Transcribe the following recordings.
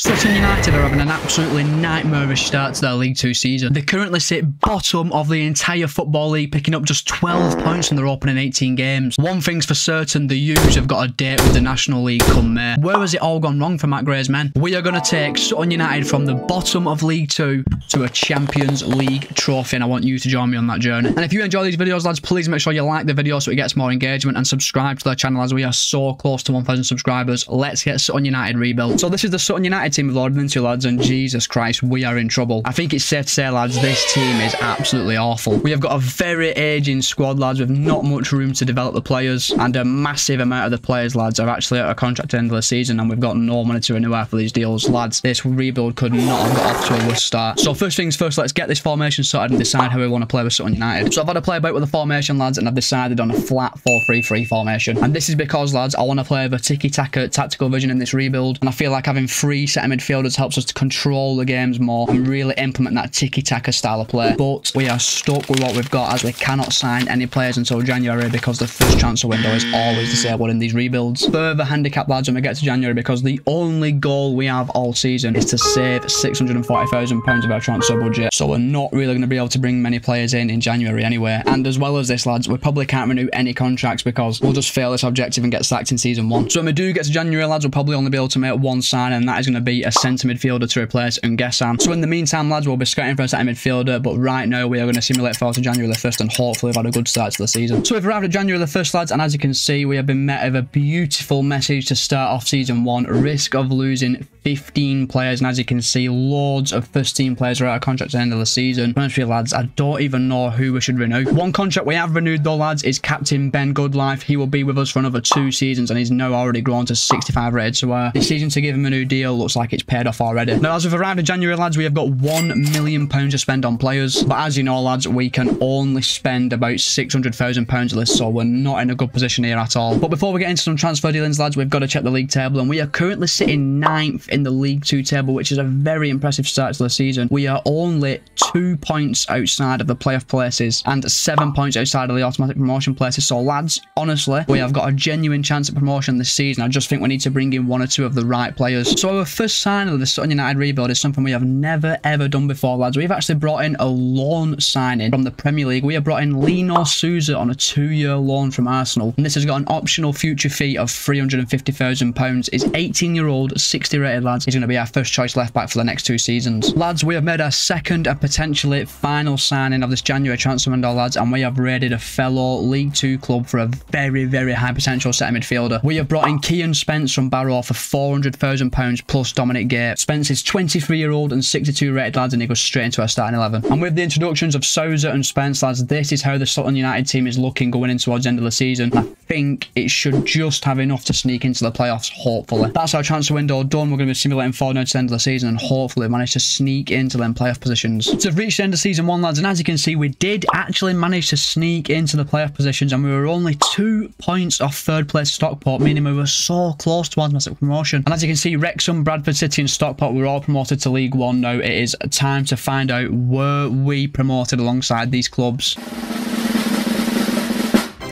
Sutton United are having an absolutely nightmarish start to their League 2 season. They currently sit bottom of the entire Football League, picking up just 12 points in their opening 18 games. One thing's for certain, the U's have got a date with the National League come May. Where has it all gone wrong for Matt Gray's men? We are going to take Sutton United from the bottom of League 2 to a Champions League trophy, and I want you to join me on that journey. And if you enjoy these videos, lads, please make sure you like the video so it gets more engagement, and subscribe to the channel as we are so close to 1,000 subscribers. Let's get Sutton United rebuilt. So this is the Sutton United team we've loaded into, lads, and Jesus Christ, we are in trouble. I think it's safe to say, lads, this team is absolutely awful. We have got a very aging squad, lads, with not much room to develop the players, and a massive amount of the players, lads, are actually out of contract at the end of the season, and we've got no money to renew after these deals. Lads, this rebuild could not have got off to a worse start. So first things first, let's get this formation sorted and decide how we want to play with Sutton United. So I've had a play about with the formation, lads, and I've decided on a flat 4-3-3 formation. And this is because, lads, I want to play with a tiki-taka tactical vision in this rebuild, and I feel like having 3 centre midfielders helps us to control the games more and really implement that tiki-taka style of play. But we are stuck with what we've got, as we cannot sign any players until January, because the first transfer window is always disabled in these rebuilds. Further handicap, lads, when we get to January, because the only goal we have all season is to save £640,000 of our transfer budget. So we're not really going to be able to bring many players in January anyway. And as well as this, lads, we probably can't renew any contracts because we'll just fail this objective and get sacked in season 1. So when we do get to January, lads, we'll probably only be able to make one sign, and that is going to be a centre midfielder to replace Nguessan. So in the meantime, lads, we'll be scouting for a centre midfielder, but right now we are going to simulate forward to January the 1st and hopefully we've had a good start to the season. So we've arrived at January the 1st, lads, and as you can see, we have been met with a beautiful message to start off season 1. Risk of losing 15 players, and as you can see, loads of first team players are out of contract at the end of the season. Honestly, lads, I don't even know who we should renew. One contract we have renewed though, lads, is Captain Ben Goodlife. He will be with us for another 2 seasons, and he's now already grown to 65 rated, so the decision to give him a new deal looks like it's paid off already. Now, as we've arrived in January, lads, we have got £1 million to spend on players, but as you know, lads, we can only spend about £600,000 of this, so we're not in a good position here at all. But before we get into some transfer dealings, lads, we've got to check the league table, and we are currently sitting 9th in the League 2 table, which is a very impressive start to the season. We are only 2 points outside of the playoff places and 7 points outside of the automatic promotion places. So, lads, honestly, we have got a genuine chance at promotion this season. I just think we need to bring in 1 or 2 of the right players. So our first signing of the Sutton United rebuild is something we have never ever done before, lads. We've actually brought in a loan signing from the Premier League. We have brought in Lino Souza on a 2-year loan from Arsenal, and this has got an optional future fee of £350,000. He's 18-year-old, 60 rated, lads. He's going to be our first choice left back for the next 2 seasons. Lads, we have made our second and potentially final signing of this January transfer window, lads, and we have raided a fellow League 2 club for a very, very high potential centre midfielder. We have brought in Kian Spence from Barrow for £400,000 plus Dominic Gate. Spence is 23-year-old and 62 rated, lads, and he goes straight into our starting 11. And with the introductions of Souza and Spence, lads, this is how the Sutton United team is looking going in towards the end of the season. I think it should just have enough to sneak into the playoffs, hopefully. That's our transfer window done. We're going to be simulating forward now to the end of the season and hopefully manage to sneak into them playoff positions. So we've reached the end of season 1, lads, and as you can see, we did actually manage to sneak into the playoff positions, and we were only 2 points off 3rd place Stockport, meaning we were so close to automatic promotion. And as you can see, Wrexham, Bradford City and Stockport were all promoted to League 1 now. It is time to find out, were we promoted alongside these clubs?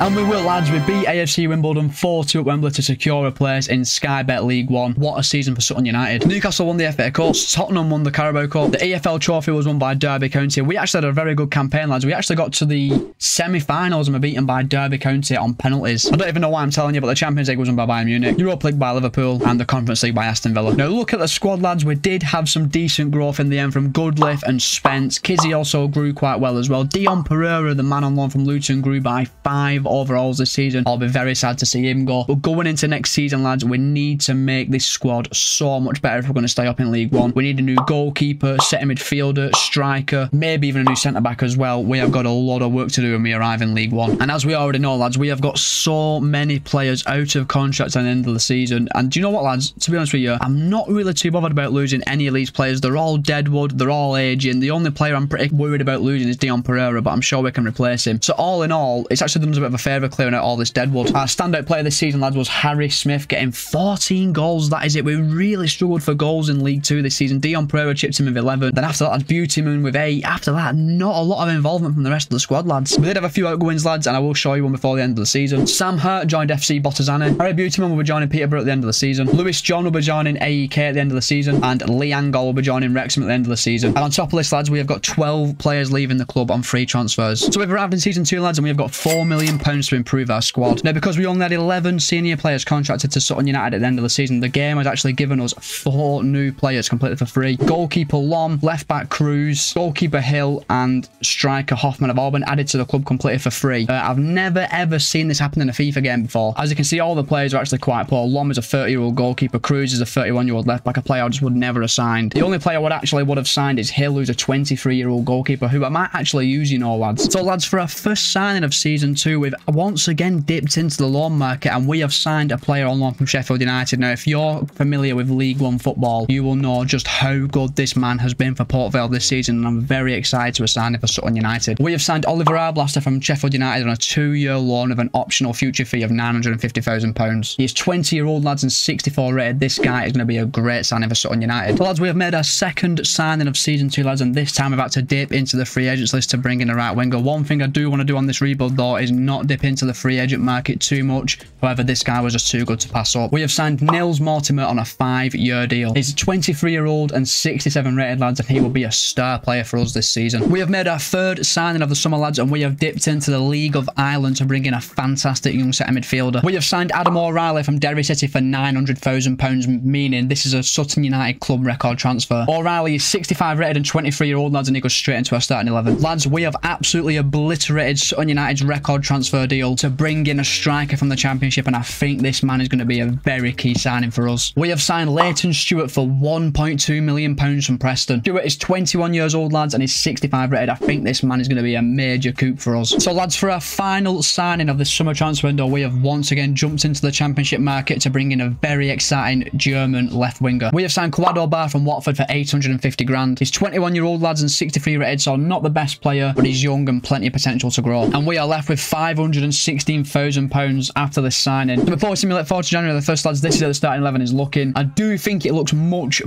And we will, lads. We beat AFC Wimbledon 4-2 at Wembley to secure a place in Sky Bet League 1. What a season for Sutton United. Newcastle won the FA Cup. Tottenham won the Carabao Cup. The EFL Trophy was won by Derby County. We actually had a very good campaign, lads. We actually got to the semi-finals and were beaten by Derby County on penalties. I don't even know why I'm telling you, but the Champions League was won by Bayern Munich, Europa League by Liverpool, and the Conference League by Aston Villa. Now, look at the squad, lads. We did have some decent growth in the end from Goodliff and Spence. Kizzy also grew quite well as well. Dion Pereira, the man on loan from Luton, grew by 5 overalls this season. I'll be very sad to see him go. But going into next season, lads, we need to make this squad so much better if we're going to stay up in League 1. We need a new goalkeeper, centre midfielder, striker, maybe even a new centre-back as well. We have got a lot of work to do when we arrive in League 1. And as we already know, lads, we have got so many players out of contract at the end of the season. And do you know what, lads? To be honest with you, I'm not really too bothered about losing any of these players. They're all deadwood. They're all aging. The only player I'm pretty worried about losing is Dion Pereira, but I'm sure we can replace him. So all in all, it's actually done us a bit of a favour clearing out all this deadwood. Our standout player this season, lads, was Harry Smith, getting 14 goals. That is it. We really struggled for goals in League 2 this season. Dion Pereira chipped him with 11. Then after that, lads, Beauty Moon with 8. After that, not a lot of involvement from the rest of the squad, lads. We did have a few outgoings, lads, and I will show you one before the end of the season. Sam Hurt joined FC Bottazani. Harry Beautyman will be joining Peterborough at the end of the season. Lewis John will be joining AEK at the end of the season. And Lee Angol will be joining Wrexham at the end of the season. And on top of this, lads, we have got 12 players leaving the club on free transfers. So we've arrived in season 2, lads, and we have got £4 million to improve our squad. Now, because we only had 11 senior players contracted to Sutton United at the end of the season, the game has actually given us 4 new players completely for free. Goalkeeper Lom, left back Cruz, goalkeeper Hill, and striker Hoffman have all been added to the club completely for free. I've never ever seen this happen in a FIFA game before. As you can see, all the players are actually quite poor. Lom is a 30-year-old goalkeeper, Cruz is a 31-year-old left back, a player I just would never have signed. The only player I would have signed is Hill, who's a 23-year-old goalkeeper, who I might actually use, you know, lads. So, lads, for our first signing of season 2, we've once again dipped into the loan market, and we have signed a player on loan from Sheffield United. Now, if you're familiar with League 1 football, you will know just how good this man has been for Port Vale this season, and I'm very excited to sign him for Sutton United. We have signed Oliver Arblaster from Sheffield United on a 2-year loan with an optional future fee of £950,000. He's 20-year-old, lads, and 64 rated. This guy is going to be a great signing for Sutton United. So, lads, we have made our second signing of season 2, lads, and this time we've had to dip into the free agents list to bring in a right winger. One thing I do want to do on this rebuild, though, is not dip into the free agent market too much. However, this guy was just too good to pass up. We have signed Nils Mortimer on a 5-year deal. He's 23-year-old and 67 rated, lads, and he will be a star player for us this season. We have made our third signing of the summer, lads, and we have dipped into the League of Ireland to bring in a fantastic young centre midfielder. We have signed Adam O'Reilly from Derry City for £900,000, meaning this is a Sutton United club record transfer. O'Reilly is 65 rated and 23-year-old, lads, and he goes straight into our starting 11. Lads, we have absolutely obliterated Sutton United's record transfer deal to bring in a striker from the Championship, and I think this man is going to be a very key signing for us. We have signed Leighton Stewart for £1.2 million from Preston. Stewart is 21 years old, lads, and he's 65 rated. I think this man is going to be a major coup for us. So, lads, for our final signing of the summer transfer window, we have once again jumped into the Championship market to bring in a very exciting German left winger. We have signed Kwadwo Bar from Watford for 850 grand. He's 21-year-old, lads, and 63 rated, so not the best player, but he's young and plenty of potential to grow. And we are left with £516,000 after this signing. So before we simulate 4th of January the 1st, lads, this is how the starting 11 is looking. I do think it looks much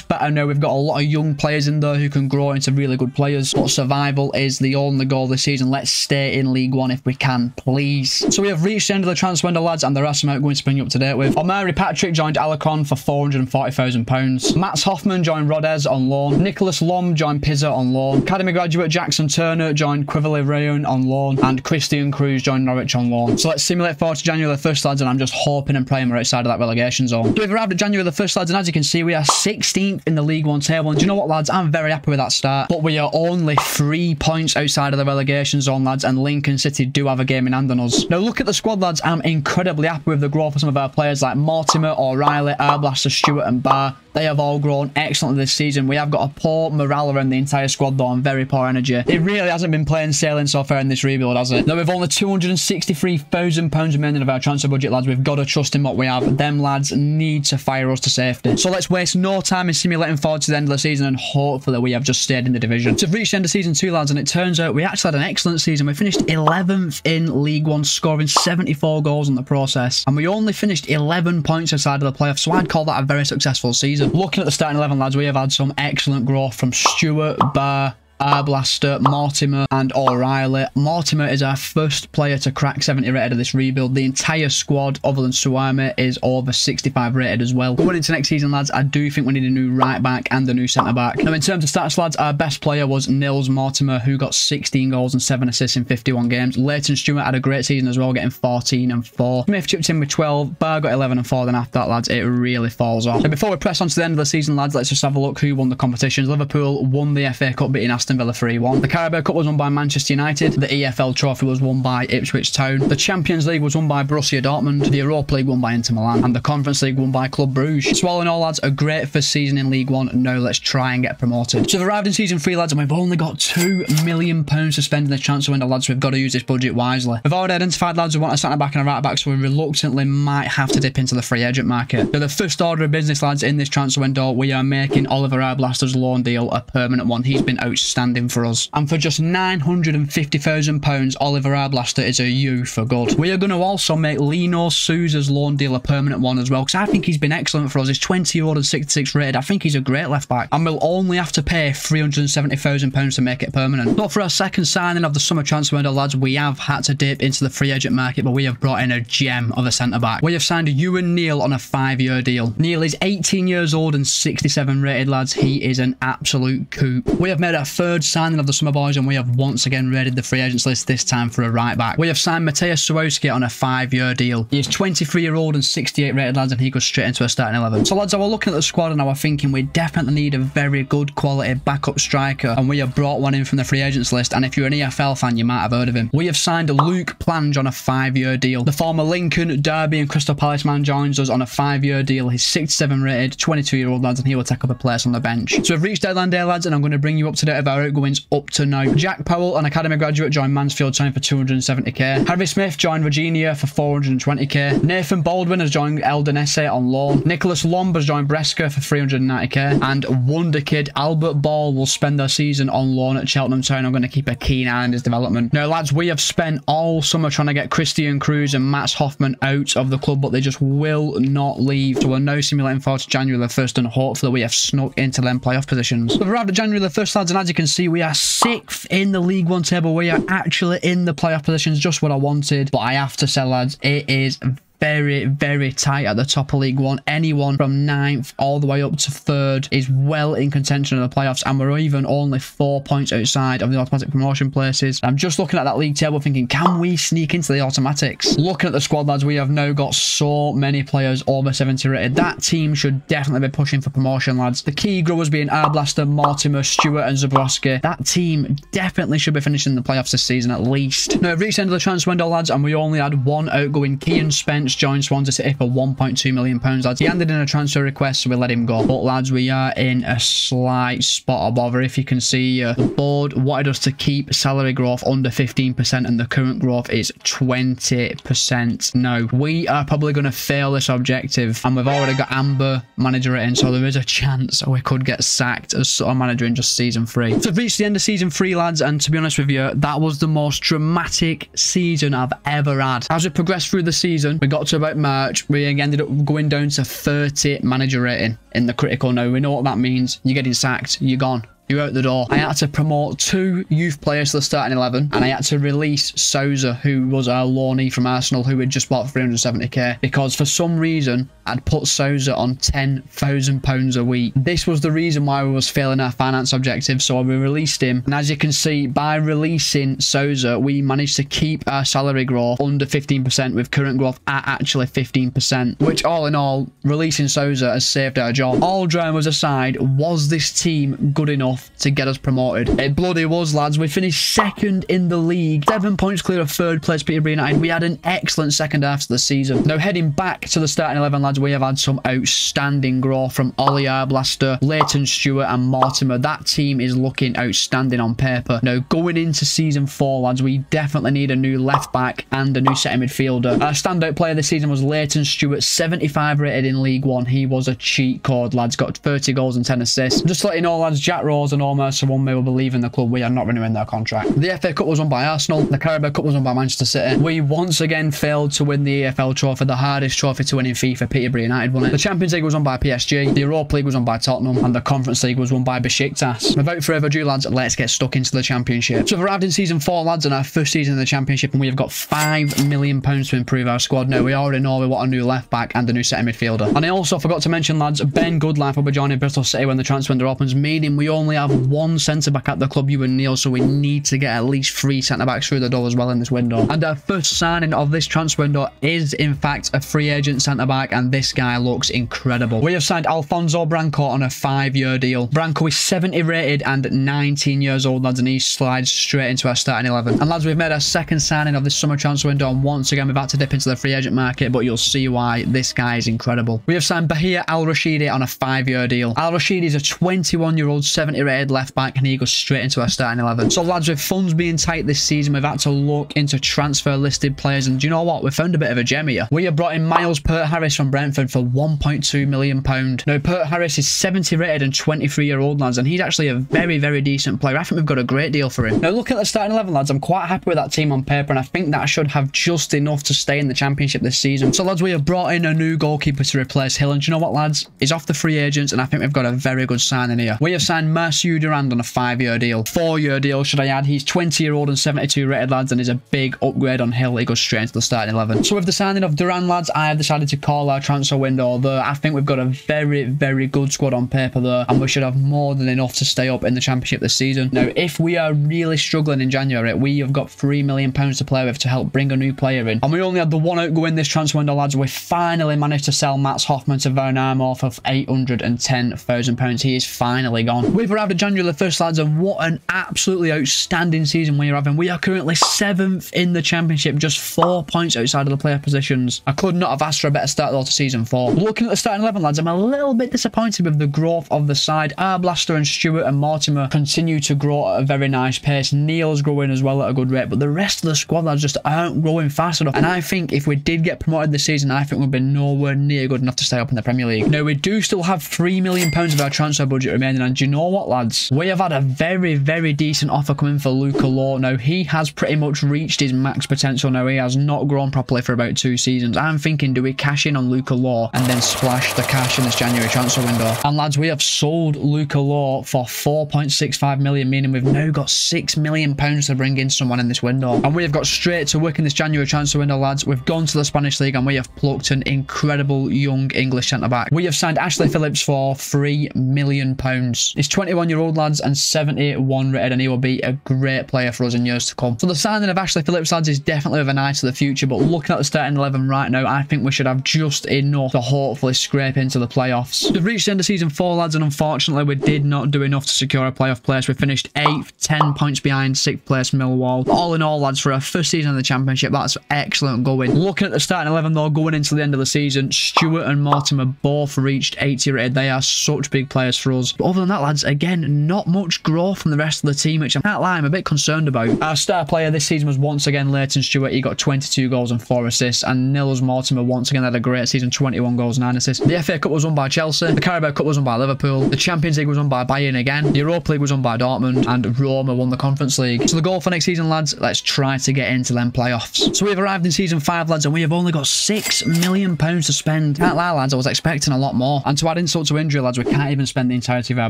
better now. We've got a lot of young players in there who can grow into really good players, but survival is the only goal this season. Let's stay in League 1 if we can, please. So we have reached the end of the transfer window, lads, and there are some outgoings to bring you up to date with. Omari Patrick joined Alarcon for £440,000. Mats Hoffman joined Rodez on loan. Nicholas Lom joined Pizza on loan. Academy graduate Jackson Turner joined Quiverley Rayon on loan, and Christian Cruz joined Norwich on loan. So let's simulate 4th of January the 1st, lads, and I'm just hoping and praying we're outside of that relegation zone. So we've arrived at January the 1st, lads, and as you can see, we are 16th in the League 1 table. And do you know what, lads? I'm very happy with that start, but we are only 3 points outside of the relegation zone, lads, and Lincoln City do have a game in hand on us. Now, look at the squad, lads. I'm incredibly happy with the growth of some of our players like Mortimer, O'Reilly, Arblaster, Stewart, and Barr. They have all grown excellently this season. We have got a poor morale around the entire squad, though, and very poor energy. It really hasn't been plain sailing so far in this rebuild, has it? Now, we've only £263,000 remaining of our transfer budget, lads. We've got to trust in what we have. Them lads need to fire us to safety. So let's waste no time in simulating forward to the end of the season, and hopefully we have just stayed in the division. So we've reached the end of season 2, lads, and it turns out we actually had an excellent season. We finished 11th in League 1, scoring 74 goals in the process, and we only finished 11 points outside of the playoffs, so I'd call that a very successful season. Looking at the starting 11, lads, we have had some excellent growth from Stewart, Barr, Arblaster, Mortimer, and O'Reilly. Mortimer is our first player to crack 70 rated of this rebuild. The entire squad, other than Suame, is over 65 rated as well. Going into next season, lads, I do think we need a new right back and a new centre back. Now, in terms of stats, lads, our best player was Nils Mortimer, who got 16 goals and 7 assists in 51 games. Leighton Stewart had a great season as well, getting 14 and 4. Smith chipped in with 12. Barr got 11 and 4. Then after that, lads, it really falls off. Now, before we press on to the end of the season, lads, let's just have a look who won the competitions. Liverpool won the FA Cup, beating Aston Villa 3-1. The Carabao Cup was won by Manchester United. The EFL Trophy was won by Ipswich Town. The Champions League was won by Borussia Dortmund. The Europa League won by Inter Milan. And the Conference League won by Club Brugge. So all in all, lads, a great first season in League 1. Now let's try and get promoted. So we've arrived in season 3, lads, and we've only got £2 million to spend in the transfer window, lads, so we've got to use this budget wisely. We've already identified, lads, who want a centre back and a right back, so we reluctantly might have to dip into the free agent market. So the first order of business, lads, in this transfer window, we are making Oliver Arblaster's loan deal a permanent one. He's been outstanding outstanding for us. And for just £950,000, Oliver Arblaster is a U for good. We are going to also make Lino Souza's loan deal a permanent one as well, because I think he's been excellent for us. He's 20-year-old and 66 rated. I think he's a great left back, and we'll only have to pay £370,000 to make it permanent. But for our second signing of the summer transfer window, lads, we have had to dip into the free agent market, but we have brought in a gem of a centre back. We have signed Ewan Neal on a 5-year deal. Neal is 18 years old and 67 rated, lads. He is an absolute coop. We have made our third signing of the summer, boys, and we have once again raided the free agents list, this time for a right back. We have signed Mateusz Sawowski on a 5-year deal. He is 23-year-old and 68 rated, lads, and he goes straight into a starting 11. So, lads, I was looking at the squad and I was thinking we definitely need a very good quality backup striker, and we have brought one in from the free agents list, and if you're an EFL fan, you might have heard of him. We have signed Luke Plange on a 5-year deal. The former Lincoln, Derby and Crystal Palace man joins us on a 5-year deal. He's 67 rated, 22-year-old, lads, and he will take up a place on the bench. So we've reached deadline day, lads, and I'm going to bring you up to date of our outgoings up to now. Jack Powell, an academy graduate, joined Mansfield Town for 270k. Harvey Smith joined Virginia for 420k. Nathan Baldwin has joined Eldonese on loan. Nicholas Lomb has joined Brescia for 390k. And wonder kid Albert Ball will spend their season on loan at Cheltenham Town. I'm going to keep a keen eye on his development. Now, lads, we have spent all summer trying to get Christian Cruz and Mats Hoffman out of the club, but they just will not leave. So we're now simulating forward to January the 1st, and hopefully we have snuck into them playoff positions. We've arrived at January the 1st, lads, and as you can see, we are 6th in the League One table. We are actually in the playoff positions, just what I wanted. But I have to say, lads, it is very tight at the top of League One. Anyone from 9th all the way up to 3rd is well in contention of the playoffs, and we're even only 4 points outside of the automatic promotion places. I'm just looking at that league table thinking, can we sneak into the automatics? Looking at the squad, lads, we have now got so many players over 70 rated. That team should definitely be pushing for promotion, lads. The key growers being Arblaster, Mortimer, Stewart and Zabrowski. That team definitely should be finishing the playoffs this season at least. Now, we've reached the end of the transfer window, lads, and we only had one outgoing. Kean Spence joined Swansea City for £1.2 million, lads. He handed in a transfer request, so we let him go. But, lads, we are in a slight spot of bother. If you can see, the board wanted us to keep salary growth under 15%, and the current growth is 20%. Now, we are probably going to fail this objective, and we've already got Amber manager rating, so there is a chance we could get sacked as Sutton manager in just season 3. So we've reached the end of season 3, lads, and to be honest with you, that was the most dramatic season I've ever had. As we progressed through the season, we got to about March, we ended up going down to 30 manager rating in the critical. Now, we know what that means. You're getting sacked, you're gone. You're out the door. I had to promote 2 youth players to the starting 11, and I had to release Souza, who was our loanee from Arsenal, who had just bought 370k, because for some reason I'd put Souza on £10,000 a week. This was the reason why we was failing our finance objective, so we released him, and as you can see, by releasing Souza, we managed to keep our salary growth under 15%, with current growth at actually 15%, which all in all, releasing Souza has saved our job. All dramas aside, was this team good enough to get us promoted? It bloody was, lads. We finished 2nd in the league, 7 points clear of 3rd place Peterborough United. We had an excellent second half of the season. Now, heading back to the starting 11, lads, we have had some outstanding growth from Ollie Arblaster, Leighton Stewart and Mortimer. That team is looking outstanding on paper. Now, going into season 4, lads, we definitely need a new left back and a new centre midfielder. Our standout player this season was Leighton Stewart, 75 rated in League One. He was a cheat code, lads. Got 30 goals and 10 assists. Just to let you know, lads, Jack Rose and Omar Sawunmi will be leaving the club. We are not renewing their contract. The FA Cup was won by Arsenal. The Carabao Cup was won by Manchester City. We once again failed to win the EFL trophy, the hardest trophy to win in FIFA. Peterborough United won it. The Champions League was won by PSG. The Europa League was won by Tottenham, and the Conference League was won by Besiktas. Without further ado, lads, let's get stuck into the Championship. So we've arrived in season 4, lads, and our first season in the Championship, and we have got £5 million to improve our squad. Now, we already know we want a new left back and a new centre midfielder. And I also forgot to mention, lads, Ben Goodlife will be joining Bristol City when the transfer window opens, meaning we only have one centre-back at the club, Ewan Neal, so we need to get at least 3 centre-backs through the door as well in this window. And our first signing of this transfer window is, in fact, a free agent centre-back, and this guy looks incredible. We have signed Alfonso Branco on a 5-year deal. Branco is 70 rated and 19 years old, lads, and he slides straight into our starting 11. And, lads, we've made our second signing of this summer transfer window, and once again, we've had to dip into the free agent market, but you'll see why. This guy is incredible. We have signed Bahia Al Rashidi on a 5-year deal. Al Rashidi is a 21-year-old, 70 rated left back, and he goes straight into our starting 11. So lads, with funds being tight this season, we've had to look into transfer listed players, and do you know what? We found a bit of a gem here. We have brought in Miles Peart-Harris from Brentford for £1.2 million. Now, Peart-Harris is 70 rated and 23-year-old, lads, and he's actually a very, very decent player. I think we've got a great deal for him. Now, looking at the starting 11, lads, I'm quite happy with that team on paper, and I think that should have just enough to stay in the Championship this season. So, lads, we have brought in a new goalkeeper to replace Hill, and do you know what, lads? He's off the free agents, and I think we've got a very good signing here. We have signed Marciu Durand on a 5-year deal. 4-year deal, should I add. He's 20-year-old and 72 rated, lads, and is a big upgrade on Hill. He goes straight into the starting 11. So, with the signing of Durand, lads, I have decided to call our transfer window there. I think we've got a very, very good squad on paper there, and we should have more than enough to stay up in the Championship this season. Now, if we are really struggling in January, we have got £3 million to play with to help bring a new player in. And we only had the one outgo in this transfer window, lads. We finally managed to sell Mats Hoffman to Värnamo for £810,000. He is finally gone. We've arrived at January the 1st, lads, and what an absolutely outstanding season we are having. We are currently 7th in the Championship, just 4 points outside of the player positions. I could not have asked for a better start though to season 4. Looking at the starting 11, lads, I'm a little bit disappointed with the growth of the side. Arblaster and Stewart and Mortimer continue to grow at a very nice pace. Neil's growing as well at a good rate, but the rest of the squad, lads, just aren't growing fast enough. And I think if we did get promoted this season, I think we'd be nowhere near good enough to stay up in the Premier League. Now, we do still have £3 million of our transfer budget remaining, and do you know what, lads? We have had a very, very decent offer coming for Luca Law. Now, he has pretty much reached his max potential now. He has not grown properly for about 2 seasons. I'm thinking, do we cash in on Luca Law and then splash the cash in this January transfer window? And lads, we have sold Luca Law for £4.65 million, meaning we've now got £6 million to bring in someone in this window. And we have got straight to work in this January transfer window, lads. We've gone to the Spanish League and we have plucked an incredible young English centre-back. We have signed Ashley Phillips for £3 million. He's 21-year-old, lads, and 71 rated, and he will be a great player for us in years to come. So the signing of Ashley Phillips, lads, is definitely with an eye to the future, but looking at the starting 11 right now, I think we should have just enough to hopefully scrape into the playoffs. We've reached the end of season 4, lads, and unfortunately we did not do enough to secure a playoff place. We finished 8th, 10 points behind 6th place Millwall. All in all, lads, for our first season in the Championship, that's excellent going. Looking at the starting 11 though, going into the end of the season, Stewart and Mortimer both reached 80 rated. They are such big players for us. But other than that, lads, again, not much growth from the rest of the team, which I can't lie, I'm a bit concerned about. Our star player this season was once again Leighton Stewart. He got 22 goals and 4 assists, and Nils Mortimer once again had a great season, 21 goals, 9 assists. The FA Cup was won by Chelsea, the Carabao Cup was won by Liverpool, the Champions League was won by Bayern again, the Europa League was won by Dortmund, and Roma won the Conference League. So the goal for next season, lads, let's try to get into them playoffs. So we've arrived in season 5, lads, and we have only got £6 million to spend. Can't lie, lads, I was expecting a lot more. And to add insult to injury, lads, we can't even spend the entirety of our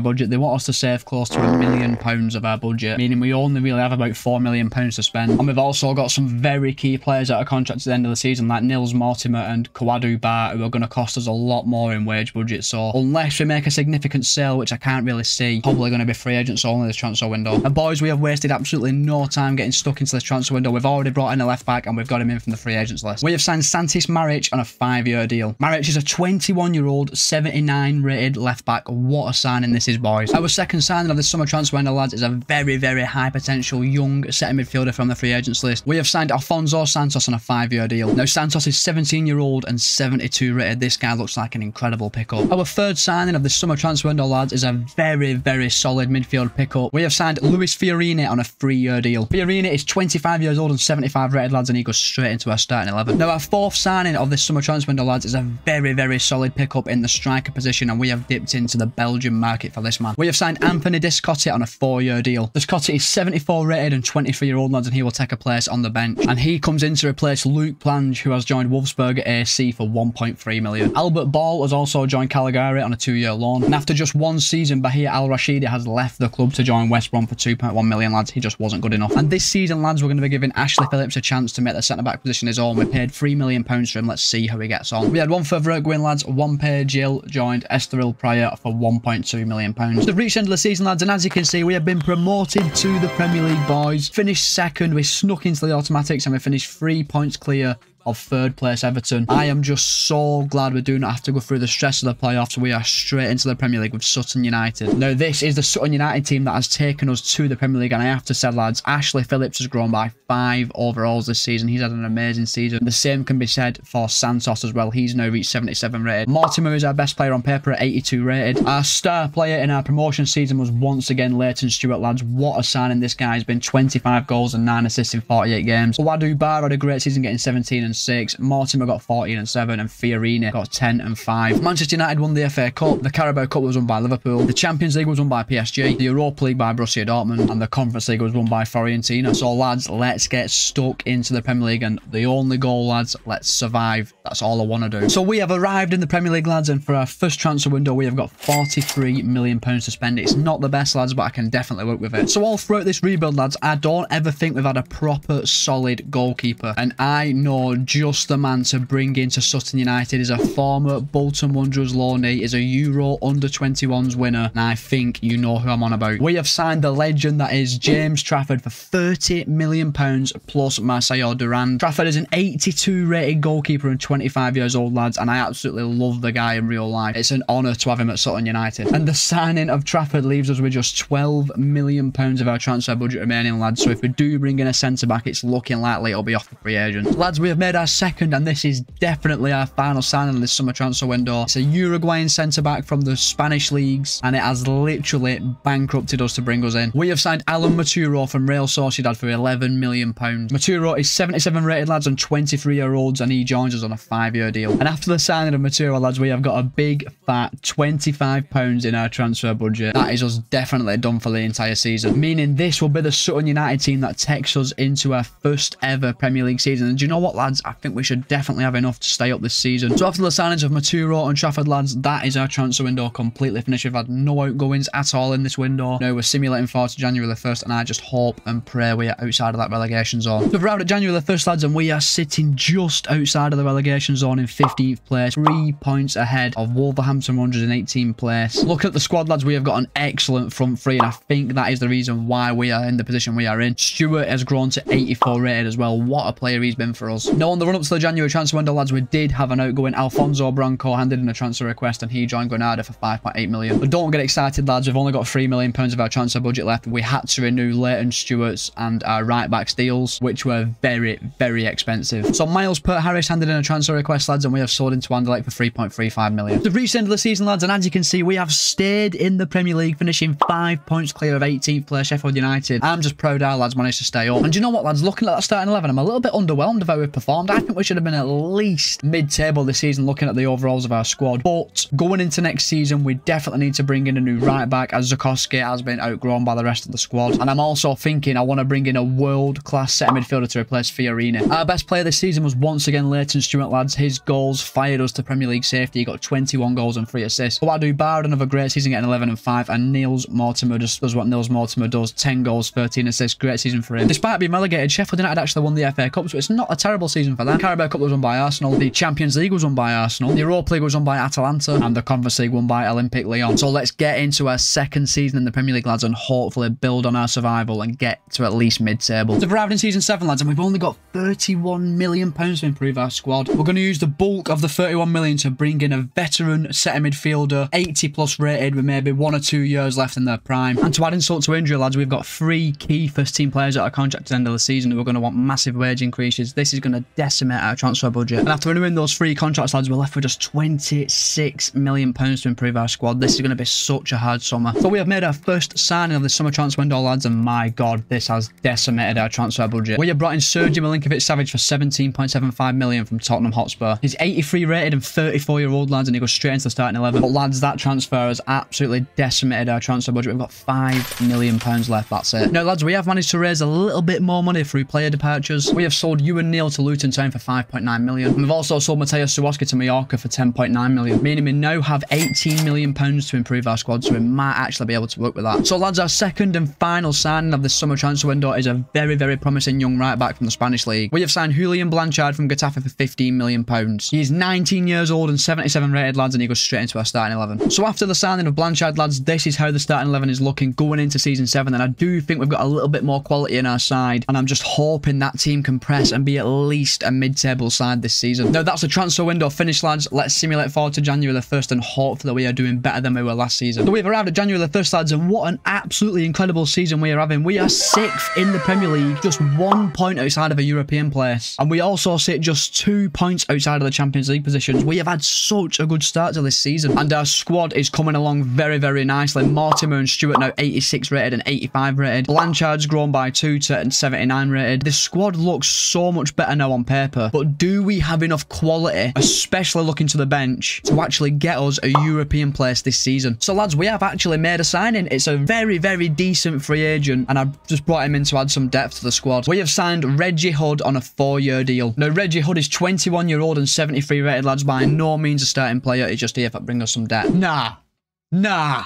budget. They want us to save close to £1 million of our budget, meaning we only really have about £4 million to spend. And we've also got some very key players out of contract at the end of the season, like Nils Mortimer and Kawadu Bar, who are going to cost us a lot more in wage budget. So unless we make a significant sale, which I can't really see, probably going to be free agents only this transfer window. And boys, we have wasted absolutely no time getting stuck into this transfer window. We've already brought in a left back and we've got him in from the free agents list. We have signed Santis Maric on a 5-year deal. Maric is a 21-year-old, 79 rated left back. What a signing this is, boys. Our second signing of the summer transfer window, lads, is a very, very high potential young centre midfielder from the free agents list. We have signed Alfonso Santos on a 5-year deal. Now, Santos is 17-year-old and 72 rated. This guy looks like an incredible pickup. Our third signing of the summer transfer window, lads, is a very, very solid midfield pickup. We have signed Luis Fiorini on a 3-year deal. Fiorini is 25 years old and 75 rated, lads, and he goes straight into our starting 11. Now, our fourth signing of this summer transfer window, lads, is a very, very solid pickup in the striker position, and we have dipped into the Belgian market for this man. We have signed Anthony Descotti on a 4-year deal. Descotti is 74 rated and 23-year-old, lads, and he will take a place on the bench. And he comes in to replace Luke Plange, who has joined Wolfsburg at AC for £1.3 million. Albert Ball has also joined Caligari on a 2-year loan. And after just 1 season, Bahia Al Rashidi has left the club to join West Brom for £2.1 million, lads. He just wasn't good enough. And this season, lads, we're going to be giving Ashley Phillips a chance to make the centre-back position his own. We paid £3 million for him. Let's see how he gets on. We had one further outgoing, lads. One pair Jill joined Estoril Pryor for £1.2 million. We've reached the end of the season, lads, and as you can see, we have been promoted to the Premier League, boys. Finished second, we snuck into the automatics, and we finished 3 points clear of third place Everton. I am just so glad we do not have to go through the stress of the playoffs. We are straight into the Premier League with Sutton United. Now, this is the Sutton United team that has taken us to the Premier League, and I have to say, lads, Ashley Phillips has grown by 5 overalls this season. He's had an amazing season. The same can be said for Santos as well. He's now reached 77 rated. Mortimer is our best player on paper at 82 rated. Our star player in our promotion season was once again Leighton Stewart, lads. What a signing this guy has been. 25 goals and 9 assists in 48 games. Wadu Bar had a great season, getting 17 and 6. Mortimer got 14 and 7, and Fiorini got 10 and 5. Manchester United won the FA Cup. The Carabao Cup was won by Liverpool. The Champions League was won by PSG. The Europa League by Borussia Dortmund, and the Conference League was won by Fiorentina. So, lads, let's get stuck into the Premier League, and the only goal, lads, let's survive. That's all I want to do. So we have arrived in the Premier League, lads, and for our first transfer window, we have got £43 million to spend. It's not the best, lads, but I can definitely work with it. So all throughout this rebuild, lads, I don't ever think we've had a proper solid goalkeeper, and I know just the man to bring into Sutton United. Is a former Bolton Wanderers loanee, is a Euro under-21s winner, and I think you know who I'm on about. We have signed the legend that is James Trafford for £30 million plus Marcelo Duran. Trafford is an 82 rated goalkeeper and 25 years old, lads, and I absolutely love the guy in real life. It's an honour to have him at Sutton United. And the signing of Trafford leaves us with just £12 million of our transfer budget remaining, lads. So if we do bring in a centre-back, it's looking likely it'll be off the free agent. Lads, we have made our second, and this is definitely our final signing in this summer transfer window. It's a Uruguayan centre-back from the Spanish leagues, and it has literally bankrupted us to bring us in. We have signed Alan Maturo from Real Sociedad for £11 million. Maturo is 77 rated, lads, and 23-year-olds, and he joins us on a 5-year deal. And after the signing of Maturo, lads, we have got a big fat £25 in our transfer budget. That is us definitely done for the entire season, meaning this will be the Sutton United team that takes us into our first ever Premier League season. And do you know what, lads? I think we should definitely have enough to stay up this season. So after the signings of Maturo and Trafford, lads, that is our transfer window completely finished. We've had no outgoings at all in this window. Now we're simulating forward to January the 1st, and I just hope and pray we are outside of that relegation zone. So we've arrived at January the 1st, lads, and we are sitting just outside of the relegation zone in 15th place, 3 points ahead of Wolverhampton Wanderers in 18th place. Looking at the squad, lads, we have got an excellent front three, and I think that is the reason why we are in the position we are in. Stewart has grown to 84 rated as well. What a player he's been for us. Now, on the run-up to the January transfer window, lads, we did have an outgoing. Alfonso Branco handed in a transfer request, and he joined Granada for £5.8 million. But don't get excited, lads. We've only got £3 million of our transfer budget left. We had to renew Leighton Stewart's and our right-backs deals, which were very, very expensive. So Miles Peart-Harris handed in a transfer request, lads, and we have sold into Anderlecht for £3.35 million. We've reached the end of the season, lads, and as you can see, we have stayed in the Premier League, finishing 5 points clear of 18th place Sheffield United. I'm just proud our lads managed to stay up. And do you know what, lads? Looking at that starting 11, I'm a little bit underwhelmed of how we've performed. I think we should have been at least mid-table this season, looking at the overalls of our squad. But going into next season, we definitely need to bring in a new right-back, as Zukoski has been outgrown by the rest of the squad. And I'm also thinking I want to bring in a world-class centre midfielder to replace Fiorini. Our best player this season was once again Leighton Stewart, lads. His goals fired us to Premier League safety. He got 21 goals and 3 assists. Wadu Bar had another great season, getting 11 and 5. And Niels Mortimer just does what Niels Mortimer does. 10 goals, 13 assists. Great season for him. Despite being relegated, Sheffield United actually won the FA Cup, so it's not a terrible season for them. Carabao Cup was won by Arsenal. The Champions League was won by Arsenal. The Europa League was won by Atalanta. And the Conference League won by Olympique Lyon. So let's get into our second season in the Premier League, lads, and hopefully build on our survival and get to at least mid-table. So we've arrived in season 7, lads, and we've only got £31 million to improve our squad. We're going to use the bulk of the £31 million to bring in a veteran centre midfielder, 80 plus rated, with maybe 1 or 2 years left in their prime. And to add insult to injury, lads, we've got 3 key first team players that are contracted at the end of the season who are going to want massive wage increases. This is going to decimate our transfer budget. And after renewing those 3 contracts, lads, we're left with just £26 million to improve our squad. This is going to be such a hard summer. So we have made our first signing of the summer transfer window, lads, and my God, this has decimated our transfer budget. We have brought in Sergio Milinkovic-Savic for £17.75 million from Tottenham Hotspur. He's 83 rated and 34-year-old, lads, and he goes straight into the starting 11. But lads, that transfer has absolutely decimated our transfer budget. We've got £5 million left. That's it. Now, lads, we have managed to raise a little bit more money through player departures. We have sold Ewan Neal to Luton Town for £5.9 million. And we've also sold Mateusz Suwoski to Mallorca for £10.9 million, meaning we now have £18 million to improve our squad, so we might actually be able to work with that. So, lads, our second and final signing of this summer transfer window is a very, very promising young right-back from the Spanish league. We have signed Julian Blanchard from Getafe for £15 million. He is 19 years old and 77 rated, lads, and he goes straight into our starting 11. So after the signing of Blanchard, lads, this is how the starting 11 is looking going into season 7, and I do think we've got a little bit more quality in our side, and I'm just hoping that team can press and be at least least a mid-table side this season. Now, that's the transfer window finished, lads. Let's simulate forward to January the 1st and hope that we are doing better than we were last season. So we've arrived at January the 1st, lads, and what an absolutely incredible season we are having. We are 6th in the Premier League, just 1 point outside of a European place. And we also sit just 2 points outside of the Champions League positions. We have had such a good start to this season, and our squad is coming along very, very nicely. Mortimer and Stewart now 86 rated and 85 rated. Blanchard's grown by 2 to 79 rated. The squad looks so much better now on paper, but do we have enough quality, especially looking to the bench, to actually get us a European place this season? So, lads, we have actually made a signing. It's a very, very decent free agent, and I've just brought him in to add some depth to the squad. We have signed Reggie Hood on a 4-year deal. Now, Reggie Hood is 21-year-old and 73 rated, lads. By no means a starting player. He's just here to bring us some depth. Nah.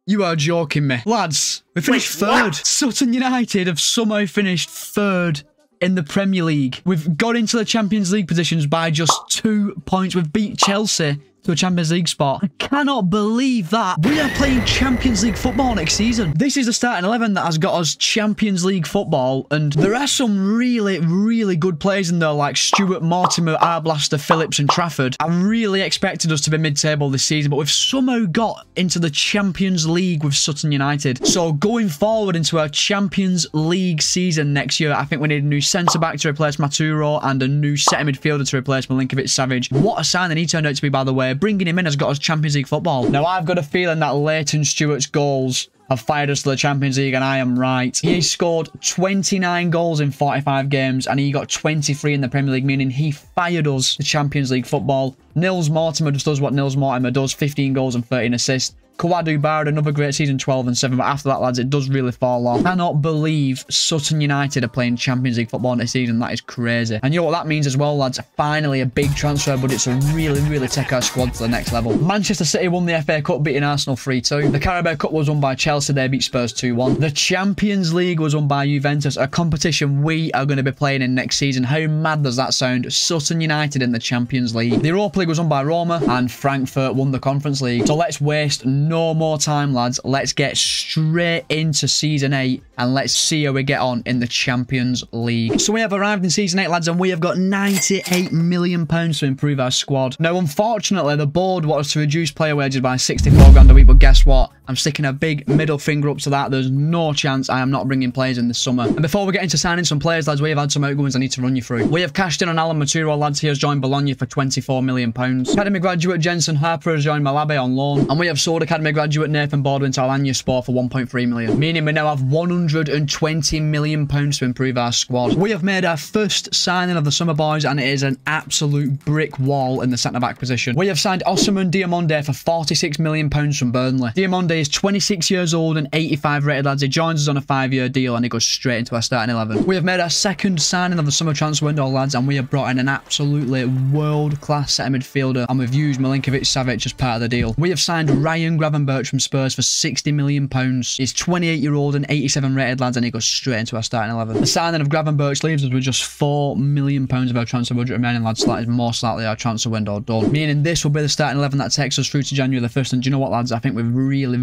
You are joking me. Lads, we finished third. Sutton United have somehow finished third in the Premier League. We've got into the Champions League positions by just 2 points. We've beat Chelsea to a Champions League spot. I cannot believe that. We are playing Champions League football next season. This is the starting 11 that has got us Champions League football, and there are some really, really good players in there like Stewart, Mortimer, Arblaster, Phillips and Trafford. I really expected us to be mid-table this season, but we've somehow got into the Champions League with Sutton United. So going forward into our Champions League season next year, I think we need a new centre-back to replace Maturo and a new centre midfielder to replace Milinkovic-Savic. What a signing he turned out to be, by the way. Bringing him in has got us Champions League football. Now, I've got a feeling that Leighton Stewart's goals have fired us to the Champions League, and I am right. He scored 29 goals in 45 games, and he got 23 in the Premier League, meaning he fired us to Champions League football. Nils Mortimer just does what Nils Mortimer does, 15 goals and 13 assists. Kawadu Barrett, another great season, 12 and 7, but after that, lads, it does really fall off. I cannot believe Sutton United are playing Champions League football this season. That is crazy. And you know what that means as well, lads? Finally, a big transfer budget to really, really take our squad to the next level. Manchester City won the FA Cup, beating Arsenal 3-2. The Carabao Cup was won by Chelsea. They beat Spurs 2-1. The Champions League was won by Juventus, a competition we are going to be playing in next season. How mad does that sound? Sutton United in the Champions League. The Europa League was won by Roma, and Frankfurt won the Conference League. So let's waste no more time, lads. Let's get straight into Season 8 and let's see how we get on in the Champions League. So we have arrived in Season 8, lads, and we have got £98 million to improve our squad. Now, unfortunately, the board wants us to reduce player wages by 64 grand a week, but guess what? I'm sticking a big middle finger up to that. There's no chance I am not bringing players in this summer. And before we get into signing some players, lads, we have had some outgoings I need to run you through. We have cashed in on Alan Maturo, lads. He has joined Bologna for £24 million. Academy graduate Jensen Harper has joined Malabe on loan. And we have sold Academy graduate Nathan Baldwin to Alanya Sport for £1.3 million. Meaning we now have £120 million to improve our squad. We have made our first signing of the summer, boys, and it is an absolute brick wall in the centre-back position. We have signed Osimhen Diamonde for £46 million from Burnley. Diamonde is 26 years old and 85 rated, lads. He joins us on a 5-year deal and he goes straight into our starting 11. We have made our second signing of the summer transfer window, lads, and we have brought in an absolutely world-class centre midfielder, and we've used Milinkovic-Savic as part of the deal. We have signed Ryan Gravenberch from Spurs for £60 million. He's 28-year-old and 87 rated, lads, and he goes straight into our starting 11. The signing of Gravenberch leaves us with just £4 million of our transfer budget remaining, lads, so that is most likely our transfer window done. Meaning this will be the starting 11 that takes us through to January the 1st, and do you know what, lads? I think we've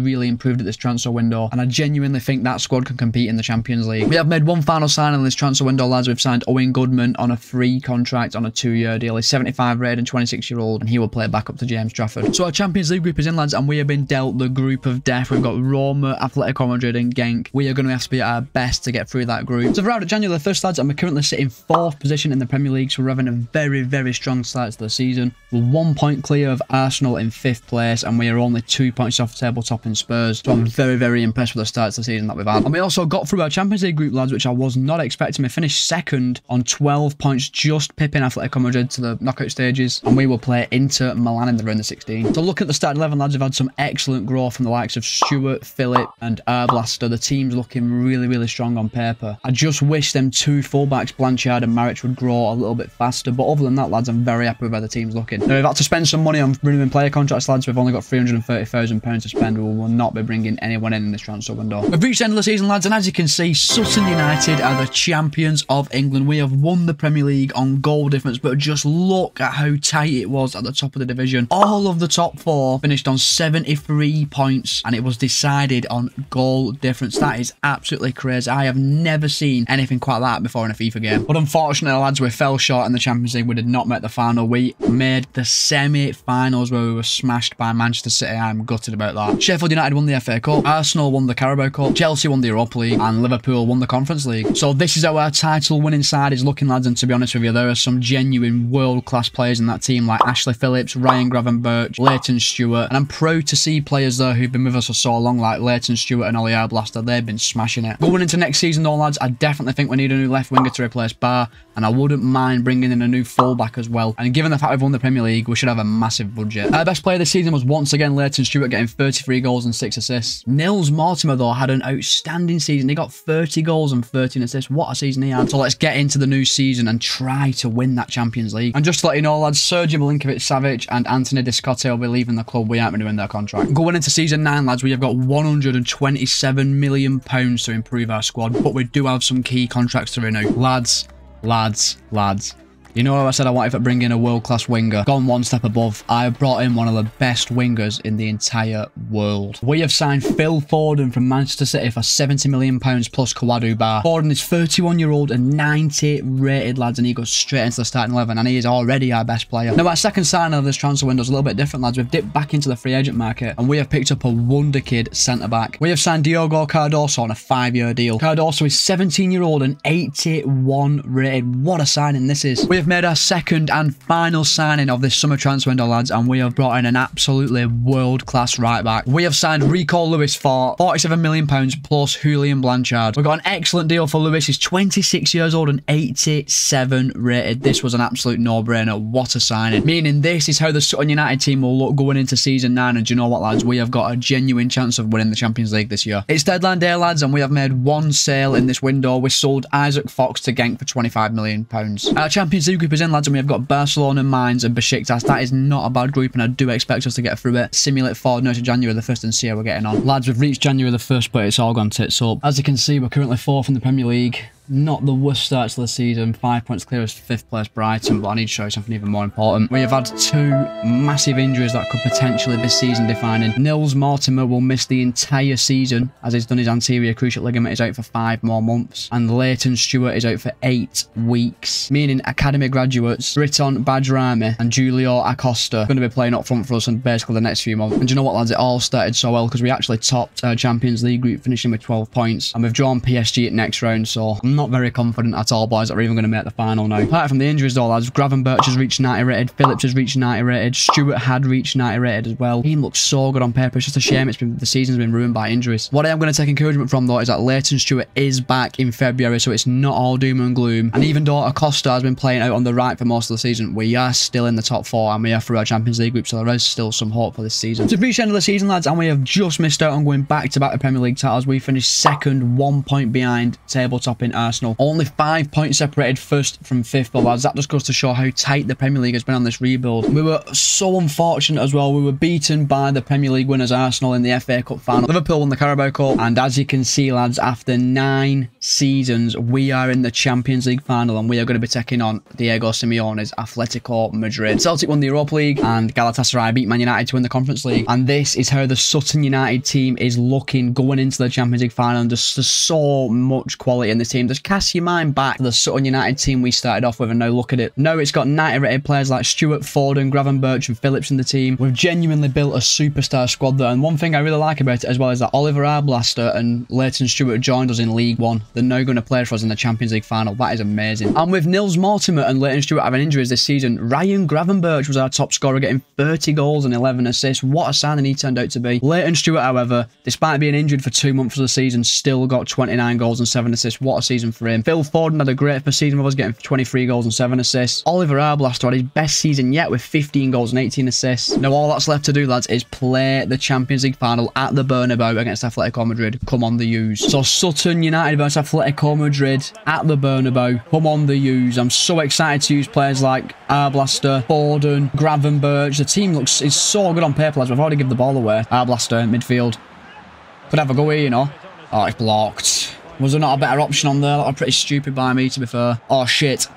really improved at this transfer window, and I genuinely think that squad can compete in the Champions League. We have made one final signing in this transfer window, lads. We've signed Owen Goodman on a free contract on a 2-year deal. He's 75 rated and 26-year-old, and he will play back up to James Trafford. So our Champions League group is in, lads, and we have been dealt the group of death. We've got Roma, Atletico Madrid and Genk. We are going to have to be at our best to get through that group. So we're out at January the 1st, lads, and we're currently sitting 4th position in the Premier League, so we're having a very strong start to the season. We're 1 point clear of Arsenal in 5th place, and we are only 2 points off tabletop in Spurs. So I'm very impressed with the start to the season that we've had. And we also got through our Champions League group, lads, which I was not expecting. We finished 2nd on 12 points, just pipping Atletico Madrid to the knockout stages, and we will play Inter Milan in the round of 16. So look at the starting 11, lads. We've had some excellent growth from the likes of Stewart, Phillip and Arblaster. The team's looking really strong on paper. I just wish them 2 fullbacks, Blanchard and Maric, would grow a little bit faster, but other than that, lads, I'm very happy with how the team's looking. Now, we've had to spend some money on renewing player contracts, lads. We've only got £330,000 to spend. We will not be bringing anyone in this transfer window. We've reached the end of the season, lads, and as you can see, Sutton United are the champions of England. We have won the Premier League on goal difference, but just look at how tight it it was at the top of the division. All of the top 4 finished on 73 points, and it was decided on goal difference. That is absolutely crazy. I have never seen anything quite like that before in a FIFA game. But unfortunately, lads, we fell short in the Champions League. We did not make the final. We made the semi-finals where we were smashed by Manchester City. I'm gutted about that. Sheffield United won the FA Cup. Arsenal won the Carabao Cup. Chelsea won the Europa League. And Liverpool won the Conference League. So this is how our title winning side is looking, lads. And to be honest with you, there are some genuine world-class players in that team like Ashley Phillips, Ryan Gravenberch, Leighton Stewart. And I'm proud to see players there who've been with us for so long like Leighton Stewart and Ollie Arblaster. They've been smashing it. Going into next season though, lads, I definitely think we need a new left winger to replace Barr. And I wouldn't mind bringing in a new fullback as well. And given the fact we've won the Premier League, we should have a massive budget. Our best player this season was once again Leighton Stewart, getting 33 goals and 6 assists. Nils Mortimer, though, had an outstanding season. He got 30 goals and 13 assists. What a season he had. So let's get into the new season and try to win that Champions League. And just to let you know, lads, Sergio Milinkovic-Savic and Anthony Discotte will be leaving the club. We aren't renewing their contract. Going into season 9, lads, we have got £127 million to improve our squad, but we do have some key contracts to renew. Lads. You know how I said I wanted to bring in a world-class winger? Gone one step above. I have brought in one of the best wingers in the entire world. We have signed Phil Foden from Manchester City for £70 million plus Kawadu Bar. Foden is 31-year-old and 90 rated, lads, and he goes straight into the starting 11, and he is already our best player. Now, our second signing of this transfer window is a little bit different, lads. We've dipped back into the free agent market, and we have picked up a wonder kid centre-back. We have signed Diogo Cardoso on a 5-year deal. Cardoso is 17-year-old and 81 rated. What a signing this is. We have made our second and final signing of this summer transfer window, lads, and we have brought in an absolutely world-class right-back. We have signed Rico Lewis for £47 million plus Julian Blanchard. We've got an excellent deal for Lewis. He's 26 years old and 87 rated. This was an absolute no-brainer. What a signing. Meaning this is how the Sutton United team will look going into season 9, and do you know what, lads? We have got a genuine chance of winning the Champions League this year. It's deadline day, lads, and we have made one sale in this window. We sold Isaac Fox to Genk for £25 million. Our Champions League group is in, lads, and we have got Barcelona, Mainz and Besiktas. That is not a bad group, and I do expect us to get through it. Simulate forward now to January the 1st and see how we're getting on. Lads, we've reached January the 1st, but it's all gone tits up. As you can see, we're currently 4th in the Premier League. Not the worst start to the season. 5 points clear as 5th place Brighton, but I need to show you something even more important. We have had 2 massive injuries that could potentially be season defining. Nils Mortimer will miss the entire season as he's done his anterior cruciate ligament. He's out for 5 more months. And Leighton Stewart is out for 8 weeks. Meaning academy graduates Briton Bajrami and Julio Acosta are going to be playing up front for us in basically the next few months. And do you know what, lads? It all started so well because we actually topped our Champions League group, finishing with 12 points. And we've drawn PSG at next round, so I'm not very confident at all, boys, that we're even going to make the final now. Apart from the injuries though, lads, Gravenberch has reached 90 rated, Phillips has reached 90 rated, Stewart had reached 90 rated as well. He looks so good on paper. It's just a shame the season's been ruined by injuries. What I am going to take encouragement from though is that Leighton Stewart is back in February, so it's not all doom and gloom. And even though Acosta has been playing out on the right for most of the season, we are still in the top 4 and we are through our Champions League group, so there is still some hope for this season. So we've reached the end of the season, lads, and we have just missed out on going back-to-back to Premier League titles. We finished second, 1 point behind table-topping Arsenal. Only 5 points separated first from 5th, but lads, that just goes to show how tight the Premier League has been on this rebuild. We were so unfortunate as well. We were beaten by the Premier League winners Arsenal in the FA Cup final. Liverpool won the Carabao Cup, and as you can see, lads, after 9 seasons, we are in the Champions League final, and we are going to be taking on Diego Simeone's Atletico Madrid. Celtic won the Europa League, and Galatasaray beat Man United to win the Conference League. And this is how the Sutton United team is looking going into the Champions League final. And there's so much quality in this team. Just cast your mind back to the Sutton United team we started off with, and now look at it. Now it's got 90 rated players like Stewart, Foden, Gravenberch and Phillips in the team. We've genuinely built a superstar squad there, and one thing I really like about it as well is that Oliver Arblaster and Leighton Stewart joined us in League One. They're now going to play for us in the Champions League final. That is amazing. And with Nils Mortimer and Leighton Stewart having injuries this season, Ryan Gravenberch was our top scorer, getting 30 goals and 11 assists. What a signing he turned out to be. Leighton Stewart, however, despite being injured for 2 months of the season, still got 29 goals and 7 assists. What a season for him. Phil Foden had a great first season with us, getting 23 goals and 7 assists. Oliver Arblaster had his best season yet with 15 goals and 18 assists. Now all that's left to do, lads, is play the Champions League final at the Bernabeu against Atletico Madrid. Come on the U's. So Sutton United versus Atletico Madrid at the Bernabeu. Come on the U's. I'm so excited to use players like Arblaster, Foden, Gravenberch. The team is so good on paper, lads. We've already given the ball away. Arblaster, midfield. Could have a go here, you know. Oh, it's blocked. Was there not a better option on there? That was pretty stupid by me, to be fair. Oh, shit.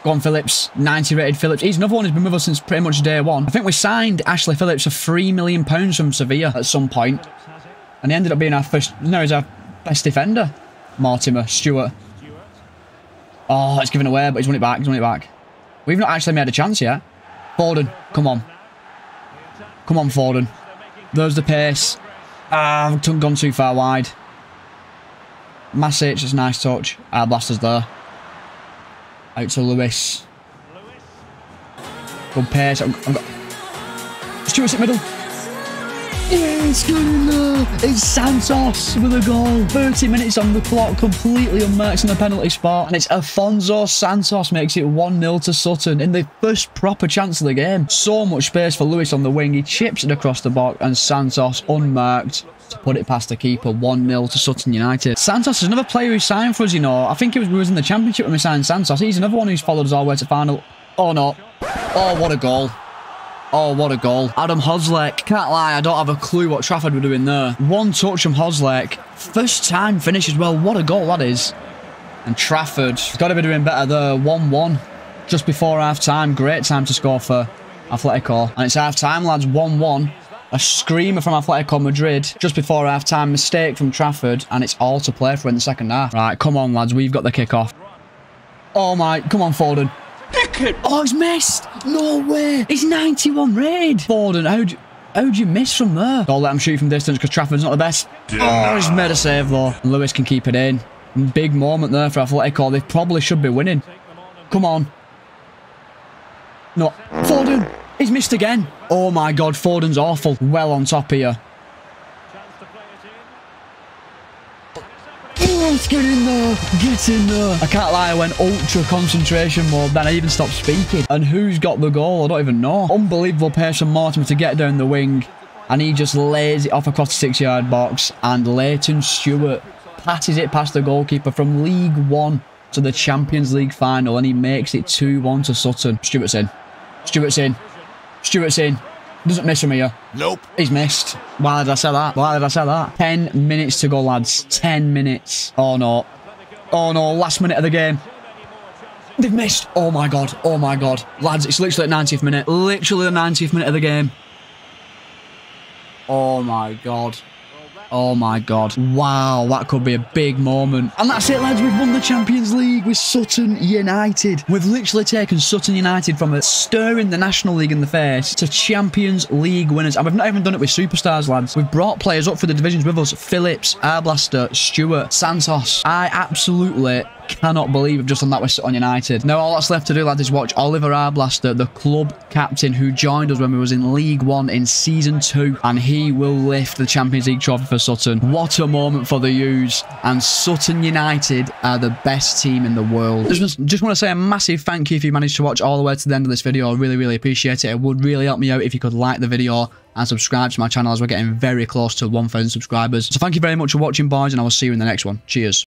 Go on, Phillips. 90 rated Phillips. He's another one who's been with us since pretty much day one. I think we signed Ashley Phillips for £3 million from Sevilla at some point. And he ended up being our first... No, he's our best defender. Mortimer Stewart. Oh, it's given away, but he's won it back. He's won it back. We've not actually made a chance yet. Foden, come on. Come on, Foden. There's the pace. Ah, I've gone too far wide. Masic, it's a nice touch. Our blaster's there. Out to Lewis. Good pace. I've got... Stewart's at middle. Yes, good in there. It's Santos with a goal. 30 minutes on the clock, completely unmarked in the penalty spot. And it's Afonso Santos makes it 1-0 to Sutton in the first proper chance of the game. So much space for Lewis on the wing. He chips it across the box and Santos unmarked to put it past the keeper. 1-0 to Sutton United. Santos is another player who signed for us, you know. I think we was in the Championship when we signed Santos. He's another one who's followed us all the way to final. Oh, no. Oh, what a goal. Oh, what a goal. Adam Hoslek. Can't lie, I don't have a clue what Trafford were doing there. One touch from Hoslek. First time finish as well. What a goal that is. And Trafford's got to be doing better there. 1-1. Just before half-time. Great time to score for Atletico. And it's half-time, lads. 1-1. A screamer from Atletico Madrid. Just before half-time. Mistake from Trafford. And it's all to play for in the second half. Right, come on, lads. We've got the kick-off. Oh, my. Come on, Foden. Oh, he's missed. No way. He's 91 rated. Foden, how'd you miss from there? Don't let him shoot from distance because Trafford's not the best. Oh, he's made a save though. And Lewis can keep it in. Big moment there for Atletico. They probably should be winning. Come on. No. Foden. He's missed again. Oh my God. Foden's awful. Well on top here. Let's get in there. Get in there. I can't lie, I went ultra concentration mode, then I even stopped speaking. And who's got the goal? I don't even know. Unbelievable pace from Mortimer to get down the wing. And he just lays it off across the 6-yard box. And Leighton Stewart passes it past the goalkeeper from League One to the Champions League final. And he makes it 2-1 to Sutton. Stewart's in. Stewart's in. Stewart's in. Doesn't miss from here. Nope. He's missed. Why did I say that? Why did I say that? 10 minutes to go, lads. 10 minutes. Oh, no. Oh, no. Last minute of the game. They've missed. Oh, my God. Oh, my God. Lads, it's literally at 90th minute. Literally the 90th minute of the game. Oh, my God. Oh, my God. Wow, that could be a big moment. And that's it, lads. We've won the Champions League with Sutton United. We've literally taken Sutton United from a stirring the National League in the face to Champions League winners. And we've not even done it with superstars, lads. We've brought players up for the divisions with us. Phillips, Arblaster, Stewart, Santos. I absolutely cannot believe we've just done that with Sutton United. Now, all that's left to do, lads, is watch Oliver Arblaster, the club captain who joined us when we was in League One in Season 2, and he will lift the Champions League trophy for Sutton. What a moment for the U's, and Sutton United are the best team in the world. Just want to say a massive thank you if you managed to watch all the way to the end of this video. I really, really appreciate it. It would really help me out if you could like the video and subscribe to my channel as we're getting very close to 1,000 subscribers. So thank you very much for watching, boys, and I will see you in the next one. Cheers.